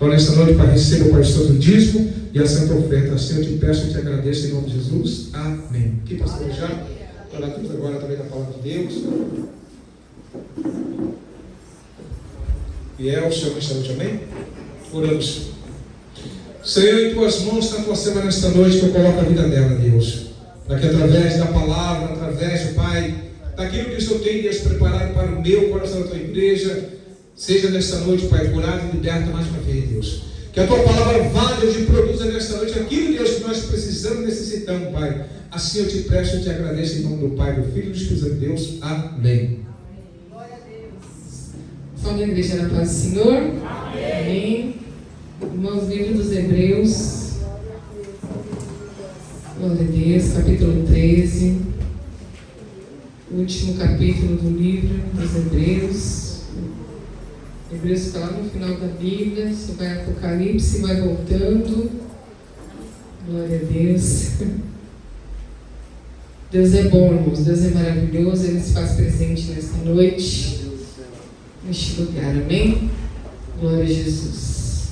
Então, nesta noite, Pai, receba, Pai, o santo dízimo e a santa oferta. Assim eu te peço e te agradeço em nome de Jesus. Amém. Aqui, pastor, já falaremos agora também da palavra de Deus. Fiel, o Senhor nesta noite, amém? Oramos. Senhor, em tuas mãos está a tua semana nesta noite, que eu coloco a vida dela, Deus. Para que através da palavra, através, Pai, daquilo que o Senhor tem, Deus, preparado para o meu coração da tua igreja, seja nesta noite, Pai, curado e liberta mais uma vez, Deus. Que a tua palavra vá, Deus, e produza nesta noite aquilo, Deus, que nós precisamos e necessitamos, Pai. Assim eu te peço e te agradeço em nome do Pai, do Filho e do Espírito de Deus. Amém. Glória a Deus. Fala, igreja, na paz do Senhor. Amém. Irmãos, livro dos Hebreus. Glória a Deus, capítulo 13. O último capítulo do livro dos Hebreus. Hebreus está lá no final da Bíblia. Você vai a Apocalipse, vai voltando. Glória a Deus. Deus é bom, irmãos. Deus é maravilhoso. Ele se faz presente nesta noite, neste lugar. Amém? Glória a Jesus.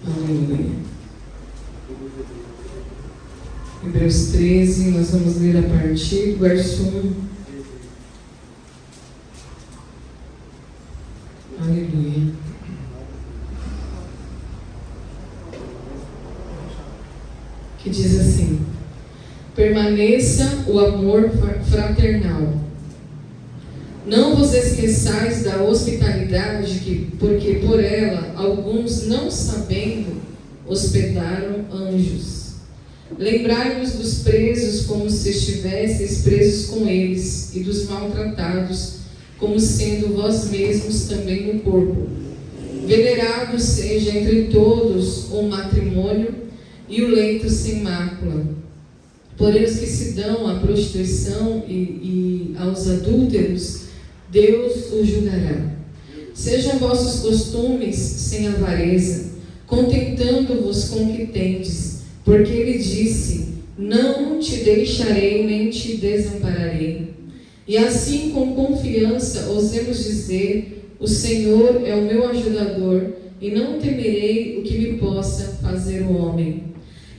Aleluia. Hebreus 13, nós vamos ler a partir do verso 1. Aleluia. Que diz assim: permaneça o amor fraternal. Não vos esqueçais da hospitalidade, porque por ela alguns, não sabendo, hospedaram anjos. Lembrai-vos dos presos como se estivesseis presos com eles, e dos maltratados, como sendo vós mesmos também no corpo. Venerado seja entre todos o matrimônio e o leito sem mácula. Porém, os que se dão à prostituição e aos adúlteros, Deus os julgará. Sejam vossos costumes sem avareza, contentando-vos com o que tendes, porque ele disse: não te deixarei nem te desampararei. E assim, com confiança, ousemos dizer: o Senhor é o meu ajudador, e não temerei o que me possa fazer o homem.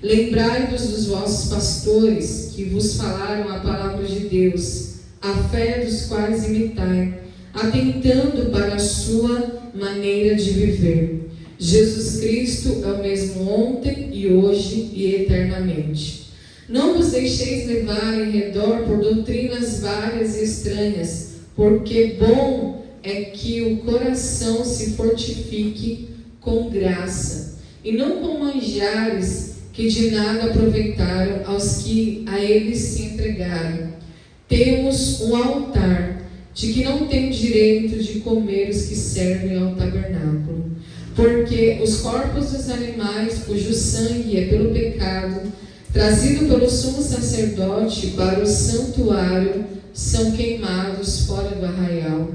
Lembrai-vos dos vossos pastores, que vos falaram a palavra de Deus, a fé dos quais imitai, atentando para a sua maneira de viver. Jesus Cristo é o mesmo ontem e hoje e eternamente. Não vos deixeis levar em redor por doutrinas várias e estranhas, porque bom é que o coração se fortifique com graça, e não com manjares que de nada aproveitaram aos que a eles se entregaram. Temos um altar, de que não tem direito de comer os que servem ao tabernáculo, porque os corpos dos animais, cujo sangue é pelo pecado, trazido pelo sumo sacerdote para o santuário, são queimados fora do arraial.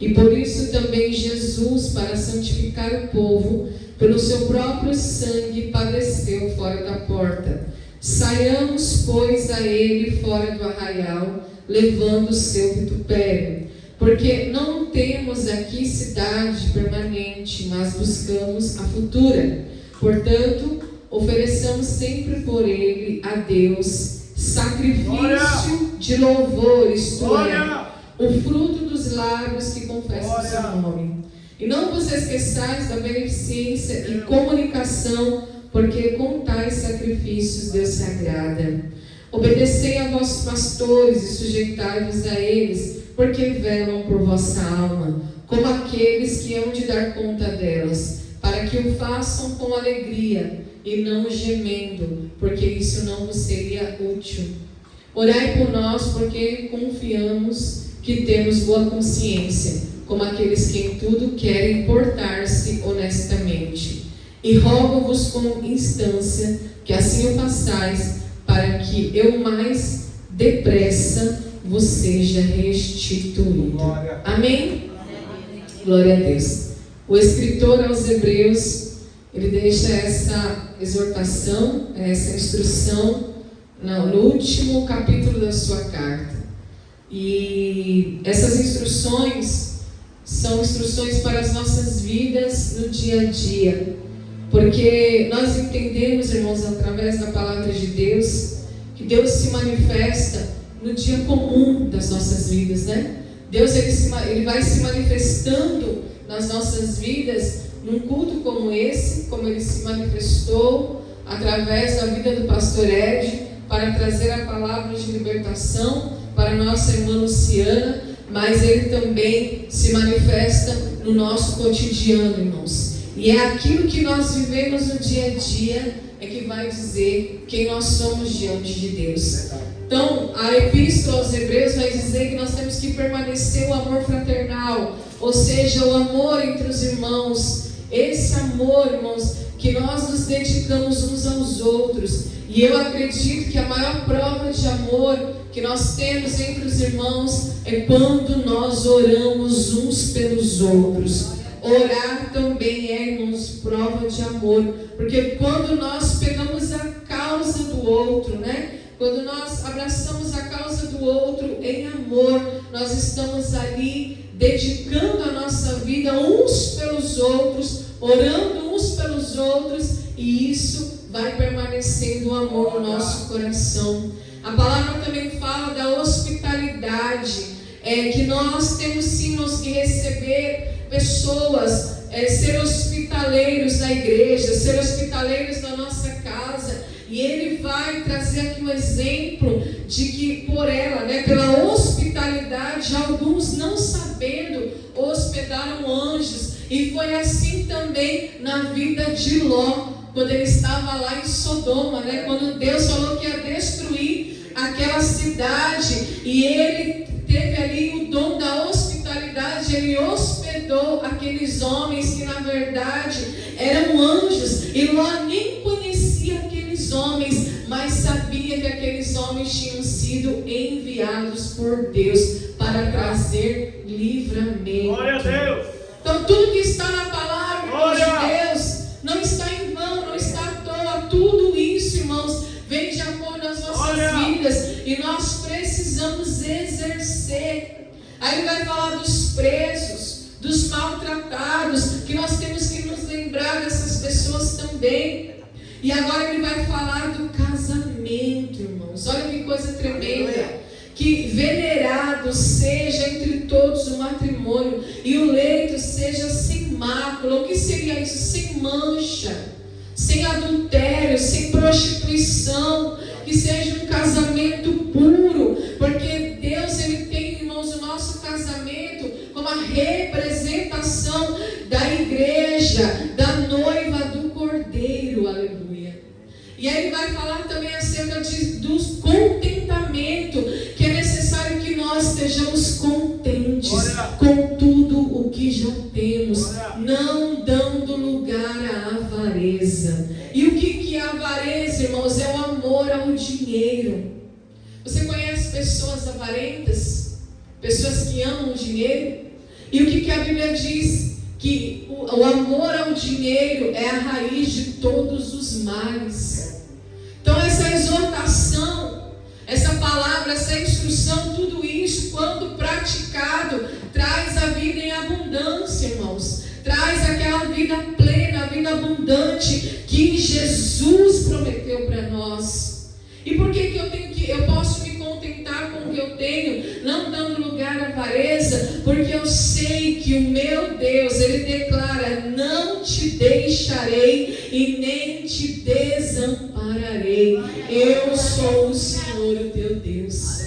E por isso também Jesus, para santificar o povo, pelo seu próprio sangue padeceu fora da porta. Saiamos, pois, a ele fora do arraial, levando o seu vitupério. Porque não temos aqui cidade permanente, mas buscamos a futura. Portanto, ofereçamos sempre por ele a Deus sacrifício de louvor, isto é, o fruto dos lábios que confessam o seu nome. E não vos esqueçais da beneficência e comunicação, porque com tais sacrifícios Deus se agrada. Obedecei a vossos pastores e sujeitai-vos a eles, porque velam por vossa alma, como aqueles que hão de dar conta delas, para que o façam com alegria e não gemendo, porque isso não vos seria útil. Orai por nós, porque confiamos que temos boa consciência, como aqueles que em tudo querem portar-se honestamente. E rogo-vos com instância que assim o façais, para que eu mais depressa vos seja restituído. Amém? Glória a Deus. O escritor aos Hebreus, ele deixa essa exortação, essa instrução no último capítulo da sua carta. E essas instruções são instruções para as nossas vidas no dia a dia. Porque nós entendemos, irmãos, através da palavra de Deus, que Deus se manifesta no dia comum das nossas vidas, né? Deus ele vai se manifestando nas nossas vidas num culto como esse, como Ele se manifestou através da vida do pastor Ed, para trazer a palavra de libertação para a nossa irmã Luciana, mas Ele também se manifesta no nosso cotidiano, irmãos. E é aquilo que nós vivemos no dia a dia é que vai dizer quem nós somos diante de Deus. Então, a Epístola aos Hebreus vai dizer que nós temos que permanecer o amor fraternal, ou seja, o amor entre os irmãos. Esse amor, irmãos, que nós nos dedicamos uns aos outros. E eu acredito que a maior prova de amor que nós temos entre os irmãos é quando nós oramos uns pelos outros. Orar também é, irmãos, prova de amor. Porque quando nós pegamos a causa do outro, né? Quando nós abraçamos a causa do outro em amor, nós estamos ali dedicando a nossa vida uns pelos outros, orando uns pelos outros, e isso vai permanecendo o amor no nosso coração. A palavra também fala da hospitalidade, que nós temos sim que receber pessoas, ser hospitaleiros na igreja, ser hospitaleiros na nossa casa. E ele vai trazer aqui um exemplo de que por ela, né, pela hospitalidade, alguns não sabendo hospedaram anjos. E foi assim também na vida de Ló, quando ele estava lá em Sodoma, né, quando Deus falou que ia destruir aquela cidade, e ele teve ali o dom da hospitalidade. Ele hospedou aqueles homens que na verdade eram anjos, e Ló nem conhecia aqueles homens, mas sabia que aqueles homens tinham sido enviados por Deus para trazer livramento. Glória a Deus! Então tudo que está na palavra de Deus não está em vão, não está à toa. Tudo isso, irmãos, vem de acordo às nossas vidas, e nós precisamos exercer. Aí ele vai falar dos presos, dos maltratados, que nós temos que nos lembrar dessas pessoas também. E agora ele vai falar do casamento, irmãos. Olha que coisa tremenda. Que venerado seja entre todos o matrimônio, e o leito seja sem mácula. O que seria isso? Sem mancha, sem adultério, sem prostituição. Que seja um casamento puro, porque Deus, ele tem, irmãos, o nosso casamento como a representação da igreja, da noiva do Cordeiro. Aleluia. E aí ele vai falar também acerca do contentamento, que é necessário que nós estejamos contentes com tudo o que já temos, não dando lugar à avareza. E o que é a avareza, irmãos? É o amor ao dinheiro. Você conhece pessoas avarentas? Pessoas que amam o dinheiro? E o que a Bíblia diz? Que o amor ao dinheiro é a raiz de todos os males. Então essa exortação, essa palavra, essa instrução, tudo isso, quando praticado, traz a vida em abundância, irmãos. Traz aquela vida plena, a vida abundante que Jesus prometeu para nós. E por que eu posso me contentar com o que eu tenho, não dando lugar à avareza? Porque eu sei que o meu Deus, ele declara: não te deixarei e nem te desampararei. Eu sou o Senhor, o teu Deus.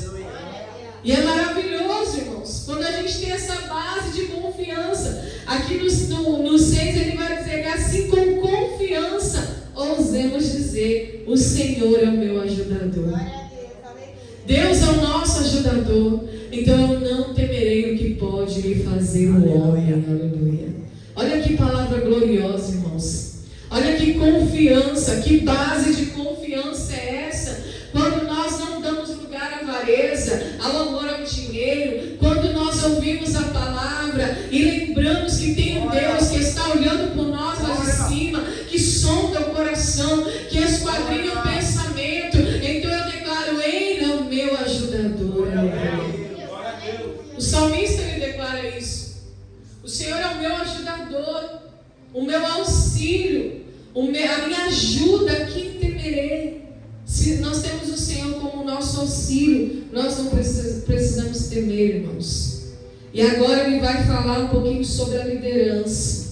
E é maravilhoso, irmãos, quando a gente tem essa base de confiança. Aqui no 6 ele vai dizer: assim com confiança ousemos dizer: o Senhor é o meu ajudador. Deus é o nosso ajudador. Então eu não temerei o que pode me fazer o homem. Aleluia. Olha que palavra gloriosa, irmãos. Olha que confiança, que base de confiança é essa? Quando nós não damos lugar à avareza, ao amor ao dinheiro, quando nós ouvimos a palavra e lembramos que tem um Deus que está olhando por nós lá de cima, que sonda o coração, que esquadrinha o pensamento. Então eu declaro: Ele é o meu ajudador. O salmista, ele declara isso. o meu auxílio, a minha ajuda, a quem temerei? Se nós temos o Senhor como nosso auxílio, nós não precisamos temer, irmãos. E agora ele vai falar um pouquinho sobre a liderança.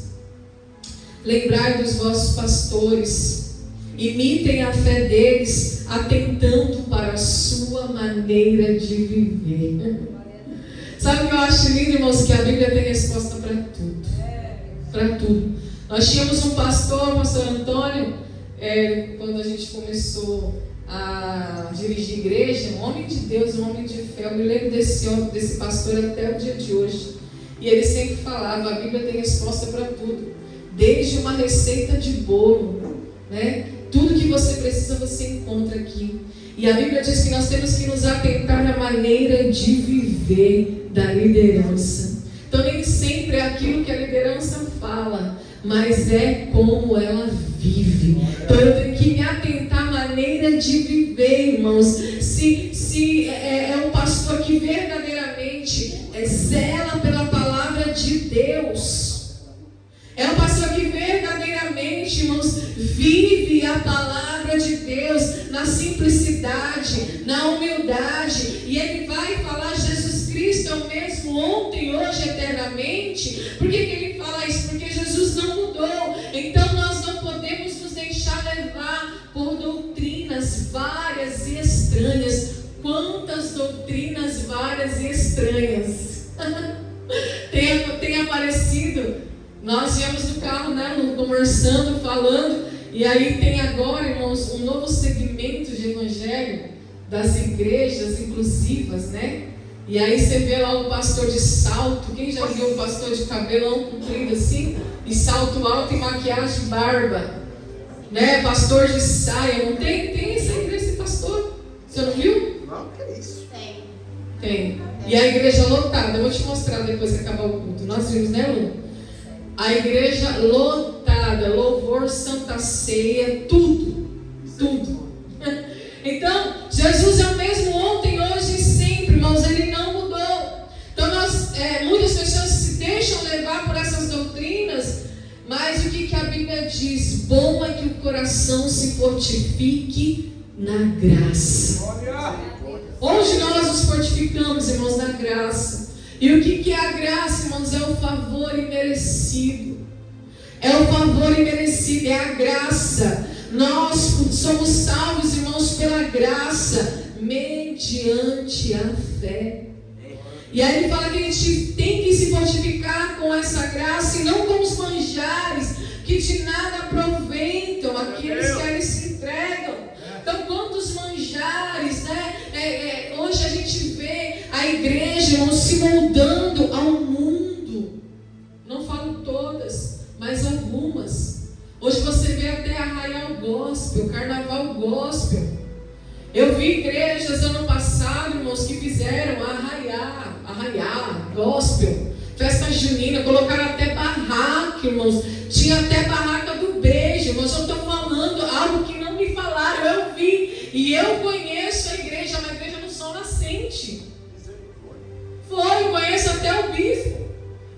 Lembrai dos vossos pastores, imitem a fé deles, atentando para a sua maneira de viver. Sabe o que eu acho lindo, irmãos? Que a Bíblia tem resposta para tudo. Para tudo. Nós tínhamos um pastor, o pastor Antônio, quando a gente começou a dirigir igreja, um homem de Deus, um homem de fé. Eu me lembro desse pastor até o dia de hoje. E ele sempre falava, a Bíblia tem resposta para tudo. Desde uma receita de bolo, né? Tudo que você precisa você encontra aqui. E a Bíblia diz que nós temos que nos atentar à maneira de viver da liderança. Então nem sempre é aquilo que a liderança fala, mas é como ela vive. Então eu tenho que me atentar à maneira de viver, irmãos. Se é um pastor que verdadeiramente zela pela palavra de Deus, é um pastor que verdadeiramente, irmãos, vive a palavra de Deus na simplicidade, na humildade, e ele vai falar Jesus Cristo é o mesmo ontem, hoje, eternamente. Por que ele fala isso? Porque Jesus não mudou. Então nós não podemos nos deixar levar por doutrinas várias e estranhas. Quantas doutrinas várias e estranhas tem aparecido? Nós viemos no carro, né, conversando, falando, e aí tem agora, irmãos, um novo segmento de evangelho das igrejas inclusivas, né? E aí você vê lá o pastor de salto. Quem já viu o pastor de cabelão comprido assim? E salto alto e maquiagem e barba, né? Pastor de saia. Não tem essa igreja, esse pastor? Você não viu? Não, que é isso? Tem. E a igreja lotada. Eu vou te mostrar depois que acabar o culto. Nós vimos, né, Lu? A igreja lotada, louvor, santa ceia, tudo. Então, Jesus é o mesmo ontem, hoje e sempre, irmãos, ele não mudou. Então, muitas pessoas se deixam levar por essas doutrinas, mas o que a Bíblia diz? Bom é que o coração se fortifique na graça. Onde nós nos fortificamos, irmãos, na graça. E o que é a graça, irmãos? É o favor imerecido. É o favor imerecido, é a graça. Nós somos salvos, irmãos, pela graça, mediante a fé. E aí ele fala que a gente tem que se fortificar com essa graça e não com os manjares que de nada aproveitam aqueles que eles se entregam. Então, quantos manjares, né? Hoje a gente vê a igreja, irmãos, se moldando ao mundo. Não falo todas, mas algumas. Hoje você vê até arraial gospel, carnaval gospel. Eu vi igrejas ano passado, irmãos, que fizeram arraiar gospel, festa junina, colocaram até barraca, irmãos. Tinha até barraca do beijo, mas eu estou falando algo que não me falaram, eu vi. E eu conheço a igreja, uma igreja no Sol Nascente. Eu conheço até o bispo.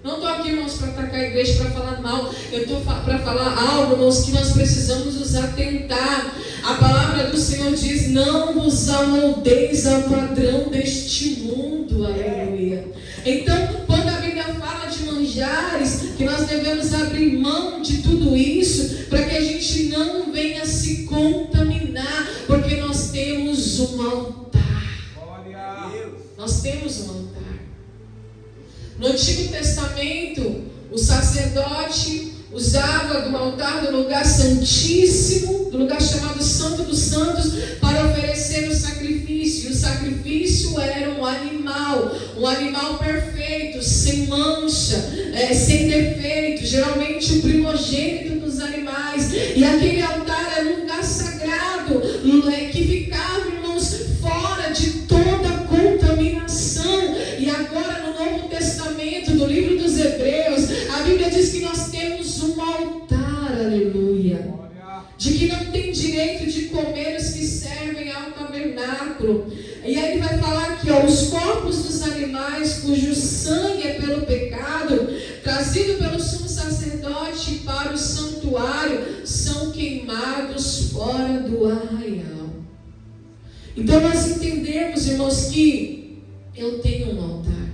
Não estou aqui, irmãos, para atacar a igreja, para falar mal. Eu estou para falar algo, irmãos, que nós precisamos nos atentar. A palavra do Senhor diz: não vos amoldeis ao padrão deste mundo. Aleluia. Então, quando a Bíblia fala de manjares, que nós devemos abrir mão de tudo isso, para que a gente não venha se contaminar, porque nós temos um altar. Nós temos um altar. No Antigo Testamento, o sacerdote usava do altar do lugar santíssimo, do lugar chamado Santo dos Santos, para oferecer o sacrifício. E o sacrifício era um animal perfeito, sem mancha, sem defeito, geralmente o primogênito dos animais. E aquele altar era um lugar sagrado, que ficava, irmãos, fora de toda contaminação. E agora no Novo Testamento, do livro dos Hebreus, a Bíblia diz que nós temos um altar, aleluia, de que não tem direito de comer os que servem ao tabernáculo. E aí ele vai falar aqui, os corpos dos animais cujo sangue é pelo pecado, trazido pelo sumo sacerdote para o queimados fora do arraial. Então nós entendemos, irmãos, que eu tenho um altar.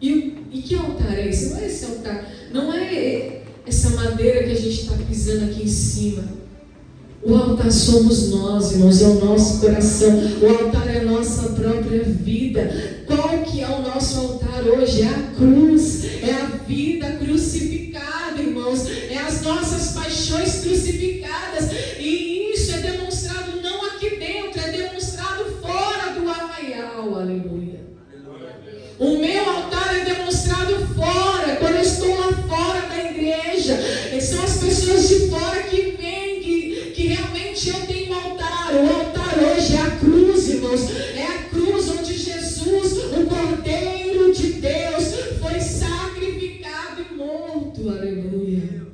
E que altar é esse? Não é esse altar, não é essa madeira que a gente está pisando aqui em cima. O altar somos nós, irmãos, é o nosso coração. O altar é a nossa própria vida. Qual que é o nosso altar hoje? É a cruz, é a vida crucificada, irmãos. É as nossas paixões crucificadas. E isso é demonstrado não aqui dentro, é demonstrado fora do arraial. Aleluia. O meu altar é demonstrado fora, quando eu estou lá fora da igreja. São as pessoas de fora que veem que realmente eu tenho um altar. O altar hoje é a cruz, irmãos. É a cruz onde Jesus, o Cordeiro de Deus, foi sacrificado e morto. Aleluia.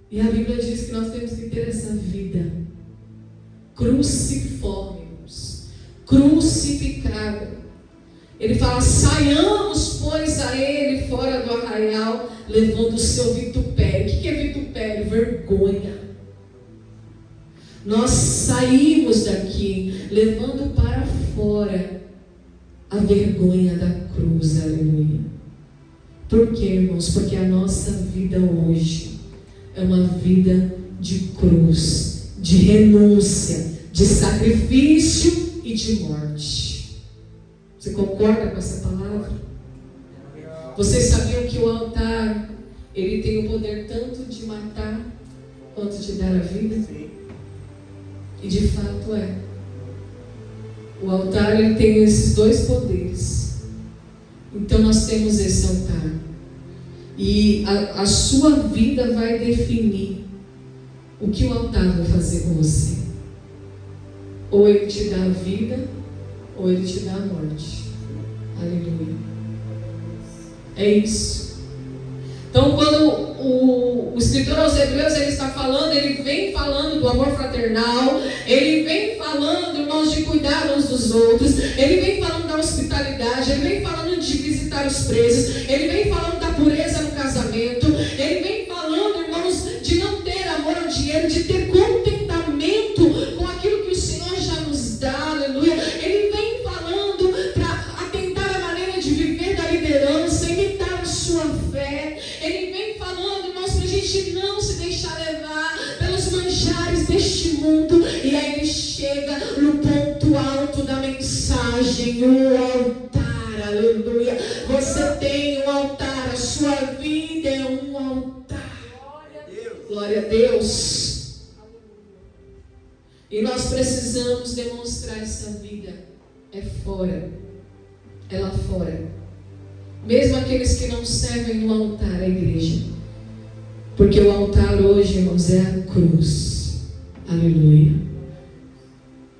E a Bíblia diz que nós temos que ter essa vida cruciforme, irmãos, crucificada. Ele fala: saiamos, pois, a ele fora do arraial, levando o seu vitupério. O que é vitupério? Vergonha. Nós saímos daqui, levando para fora a vergonha da cruz. Aleluia. Por quê, irmãos? Porque a nossa vida hoje é uma vida de cruz, de renúncia, de sacrifício e de morte. Você concorda com essa palavra? Vocês sabiam que o altar, ele tem o poder tanto de matar quanto de dar a vida? Sim. E de fato é. O altar, ele tem esses dois poderes. Então nós temos esse altar. E a sua vida vai definir o que o altar vai fazer com você. Ou ele te dá a vida, ou ele te dá a morte. Aleluia. É isso. Então, quando o escritor aos Hebreus, ele está falando, ele vem falando do amor fraternal, ele vem falando, irmãos, de cuidar uns dos outros, ele vem falando da hospitalidade, ele vem falando de visitar os presos, ele vem falando da pureza no casamento, ele vem falando, irmãos, de não ter amor ao dinheiro, de ter contentamento com aquilo que o Senhor já nos dá. Aleluia. Ele vem falando para atentar a maneira de viver da liderança, imitar a sua fé. Ele vem falando, irmãos, para a gente não se deixar levar pelos manjares deste mundo. E aí ele chega no ponto alto da mensagem, o altar. Aleluia. Você tem um altar, a sua vida é um altar. Glória a Deus. E nós precisamos demonstrar essa vida. É fora. É lá fora. Mesmo aqueles que não servem no altar, a igreja. Porque o altar hoje, irmãos, é a cruz. Aleluia.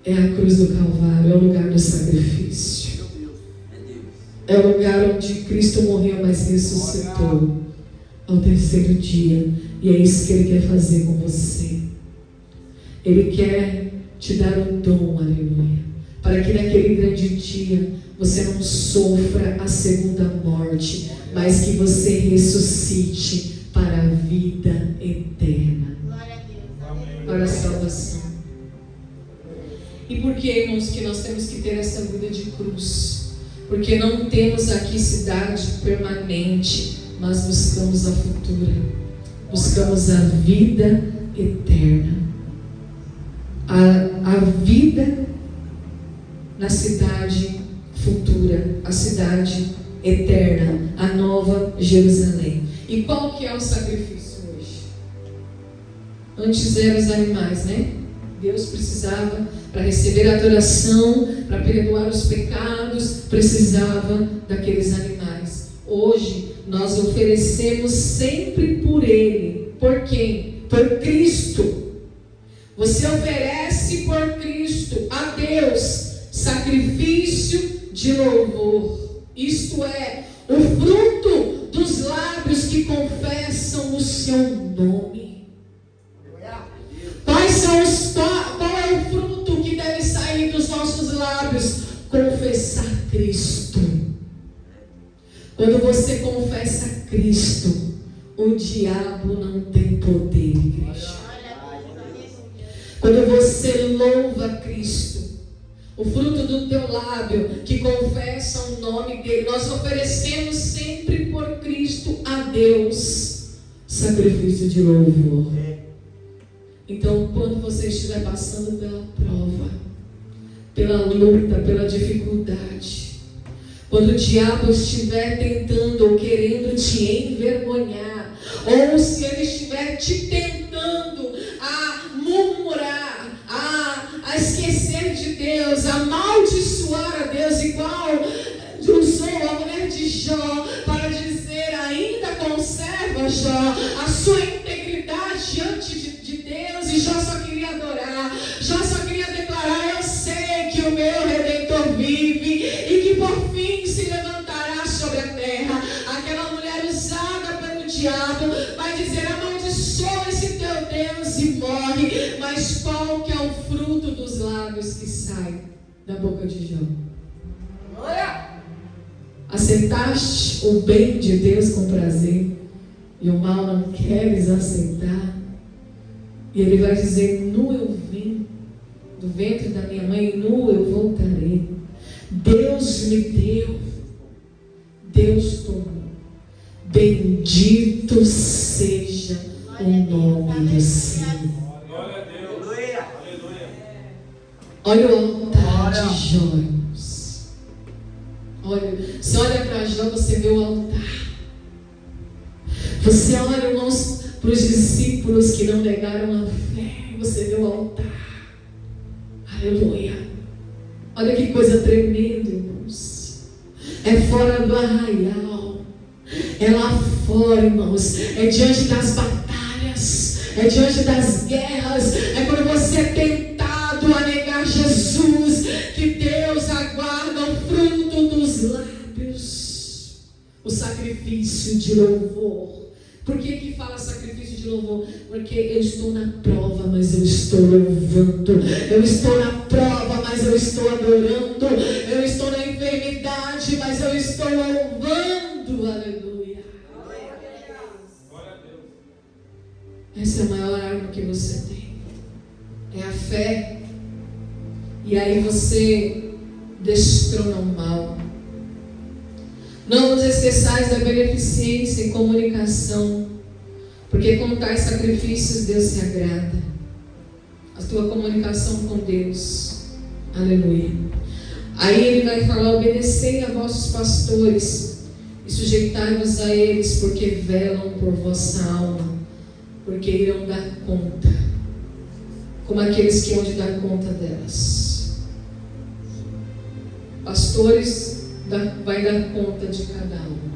É a cruz do Calvário, é o lugar do sacrifício. É o lugar onde Cristo morreu, mas ressuscitou ao terceiro dia. E é isso que Ele quer fazer com você. Ele quer te dar um dom, aleluia, para que naquele grande dia você não sofra a segunda morte, mas que você ressuscite para a vida eterna, para a salvação. E por que, irmãos, que nós temos que ter essa vida de cruz? Porque não temos aqui cidade permanente, mas buscamos a futura, buscamos a vida eterna. A vida na cidade futura, a cidade eterna, a nova Jerusalém. E qual que é o sacrifício hoje? Antes eram os animais, né? Deus precisava, para receber a adoração, para perdoar os pecados, precisava daqueles animais. Hoje nós oferecemos sempre por Ele. Por quem? Por Cristo. Você oferece por Cristo a Deus sacrifício de louvor. Isto é, o fruto dos lábios que confessam o seu nome. Qual é o fruto que deve sair dos nossos lábios? Confessar Cristo. Quando você confessa Cristo, o diabo não tem poder, igreja. quando você louva Cristo, o fruto do teu lábio que confessa o nome dele, nós oferecemos sempre por Cristo a Deus sacrifício de louvor. Então, quando você estiver passando pela prova, pela luta, pela dificuldade, quando o diabo estiver tentando ou querendo te envergonhar, ou se ele estiver te tentando a murmurar, a esquecer de Deus, a amaldiçoar a Deus, igual usou a mulher de Jó para dizer: ainda conserva, Jó, a sua integridade diante de Deus, e Jó só queria adorar, Jó só queria declarar: eu sei que o meu Redentor vive e que por fim se levantará sobre a terra. Aquela mulher usada pelo diabo vai dizer: amaldiçoa esse teu Deus e morre. Mas qual que é o fruto dos lábios que sai da boca de Jó? Aceitaste o bem de Deus com prazer e o mal não queres aceitar? E ele vai dizer: nu eu vim do ventre da minha mãe, nu eu voltarei. Deus me deu, Deus tomou. Bendito seja o nome do Senhor. Glória a Deus. Aleluia. Olha o altar de Jó. Olha, você olha para Jó, você vê o altar. Você olha, irmãos, para os discípulos que não negaram a fé, você vê o altar. Aleluia. Olha que coisa tremenda, irmãos. É fora do arraial, é lá fora, irmãos, é diante das batalhas, é diante das guerras, é quando você é tentado a negar Jesus, que Deus aguarda o fruto dos lábios, o sacrifício de louvor. Por que fala sacrifício de louvor? Porque eu estou na prova, mas eu estou louvando. Eu estou na prova, mas eu estou adorando. Eu estou na enfermidade, mas eu estou louvando. Aleluia. Glória a Deus. Essa é a maior arma que você tem. É a fé. E aí você destrona o mal. Não vos esqueçais da beneficência em comunicação, porque com tais sacrifícios Deus se agrada. A tua comunicação com Deus. Aleluia. Aí ele vai falar: obedecei a vossos pastores e sujeitai-vos a eles, porque velam por vossa alma, porque irão dar conta, como aqueles que hão de dar conta delas. Pastores vai dar conta de cada alma.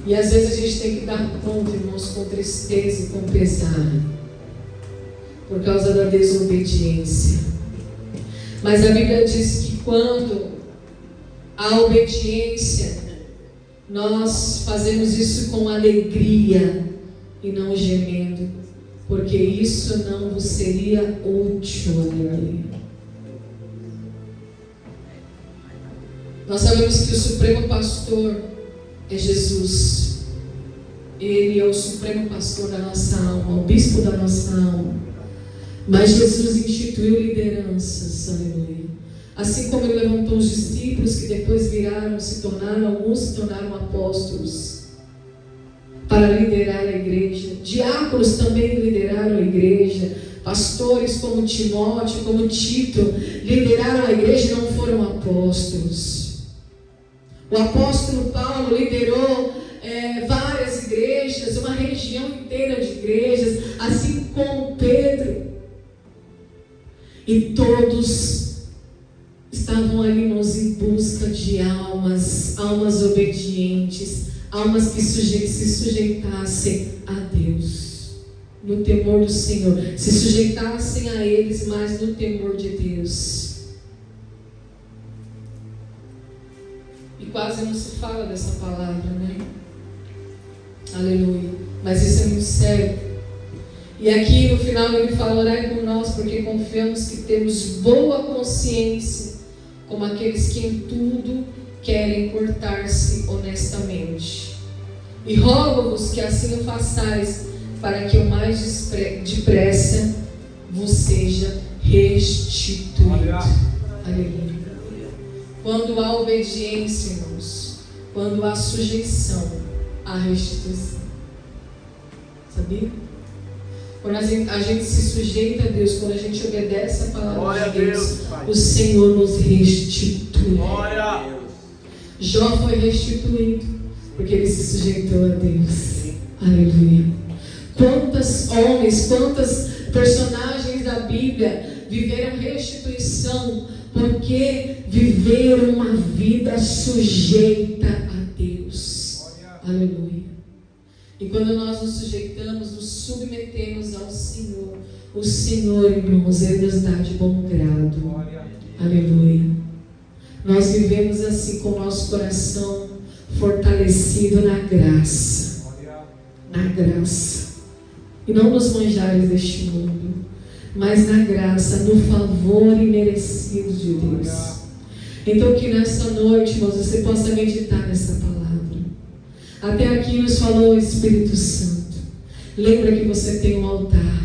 E às vezes a gente tem que dar conta, irmãos, com tristeza e com pesar, por causa da desobediência. Mas a Bíblia diz que quando há obediência, nós fazemos isso com alegria e não gemendo, porque isso não vos seria útil. Aleluia. Nós sabemos que o Supremo Pastor é Jesus. Ele é o Supremo Pastor da nossa alma, o Bispo da nossa alma. Mas Jesus instituiu lideranças, aleluia. Assim como ele levantou os discípulos que depois alguns se tornaram apóstolos, para liderar a igreja. Diáconos também lideraram a igreja. Pastores como Timóteo, como Tito, lideraram a igreja e não foram apóstolos. O apóstolo Paulo liderou várias igrejas, uma região inteira de igrejas, assim como Pedro. E todos estavam ali, irmãos, em busca de almas obedientes, almas que se sujeitassem a Deus, no temor do Senhor, se sujeitassem a eles, mas no temor de Deus. Quase não se fala dessa palavra, né? Aleluia. Mas isso é muito sério. E aqui no final ele fala: orai por nós, porque confiamos que temos boa consciência, como aqueles que em tudo querem portar-se honestamente. E rogo-vos que assim o façais, para que o mais depressa vos seja restituído. Aleluia. Quando há obediência, irmãos, quando há sujeição, há restituição. Sabia? Quando a gente se sujeita a Deus, quando a gente obedece a palavra de Deus, o Senhor nos restitui. Jó foi restituído porque ele se sujeitou a Deus. Aleluia. Quantos homens, quantas personagens da Bíblia viveram restituição porque viveram uma vida sujeita a Deus. Aleluia. E quando nós nos sujeitamos, nos submetemos ao Senhor, o Senhor, irmãos, Ele nos dá de bom grado. Aleluia. Nós vivemos assim com o nosso coração fortalecido na graça. Na graça. E não nos manjares deste mundo, mas na graça, no favor imerecido de Deus. Então que nessa noite, irmãos, você possa meditar nessa palavra. Até aqui nos falou o Espírito Santo. Lembra que você tem um altar.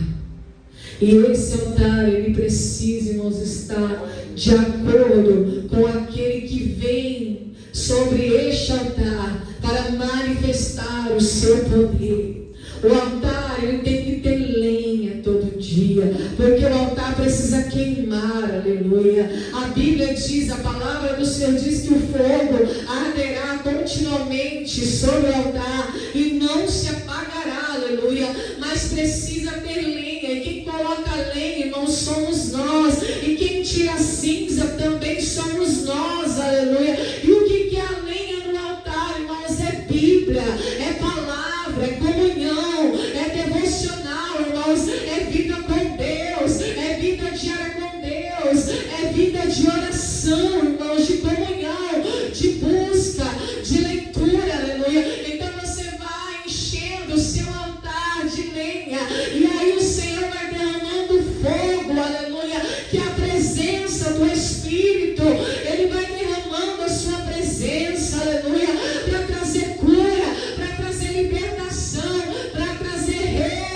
E esse altar, ele precisa, irmãos, estar de acordo com aquele que vem sobre este altar para manifestar o seu poder. O altar, ele tem que ter lenha todo dia, porque o altar precisa queimar, aleluia. A Bíblia diz, a palavra do Senhor diz que o fogo arderá continuamente sobre o altar e não se apagará, aleluia. Mas precisa ter lenha, e quem coloca lenha, irmãos, somos nós, e quem tira a cinza também somos nós, aleluia. E o que é a lenha no altar, irmãos? É Bíblia, é palavra, é comunhão, é devocional, irmãos, é vida com Deus, é vida diária com Deus, é vida de oração, irmãos, de comunhão, de busca, de leitura, aleluia. Então você vai enchendo o seu altar de lenha, e aí o Senhor vai derramando fogo, aleluia, que é a presença do Espírito, Ele vai derramando a sua presença, aleluia, para trazer cura, para trazer libertação, para trazer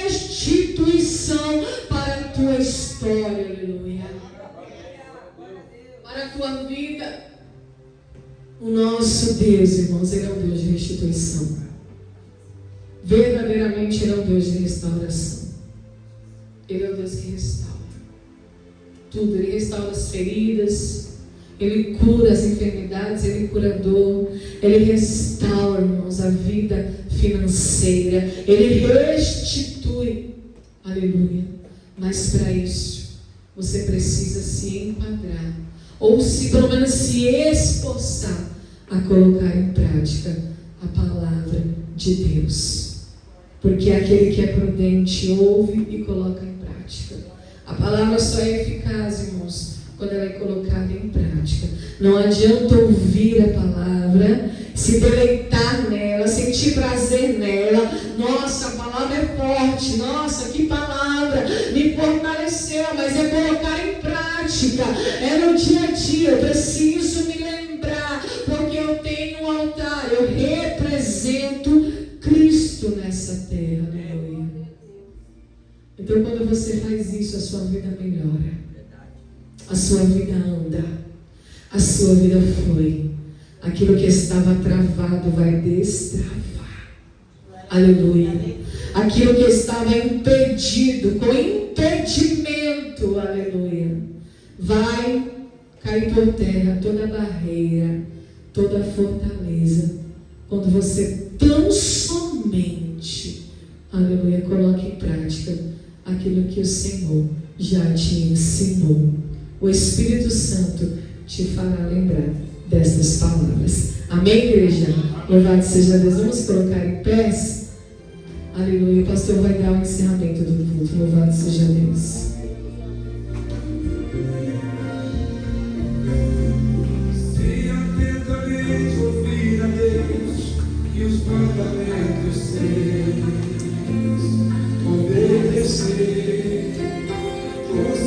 restituição para a tua história, aleluia, para a tua vida. O nosso Deus, irmãos, Ele é um Deus de restituição. Verdadeiramente Ele é um Deus de restauração. Ele é o Deus que restaura tudo. Ele restaura as feridas, Ele cura as enfermidades, Ele é curador. Ele restaura, irmãos, a vida financeira. Ele restitui. Aleluia. Mas para isso, você precisa se enquadrar, ou se pelo menos se esforçar a colocar em prática a palavra de Deus. Porque aquele que é prudente ouve e coloca em prática. A palavra só é eficaz, irmãos, quando ela é colocada em prática. Não adianta ouvir a palavra, se deleitar nela, sentir prazer nela. Nossa, a palavra é forte, nossa, que palavra, me fortaleceu, mas é colocar em prática, é no dia a dia. Eu preciso me lembrar, porque eu tenho um altar, eu represento Cristo nessa terra, aleluia. Então quando você faz isso, a sua vida melhora, a sua vida anda, a sua vida flui. Aquilo que estava travado vai destravar, aleluia. Aquilo que estava impedido, com impedimento, aleluia, vai cair por terra, toda barreira, toda fortaleza, quando você tão somente, aleluia, coloque em prática aquilo que o Senhor já te ensinou. O Espírito Santo te fará lembrar dessas palavras. Amém, igreja? Louvado seja Deus. Vamos colocar em pés. Aleluia. O pastor vai dar o encerramento do culto. Louvado seja Deus.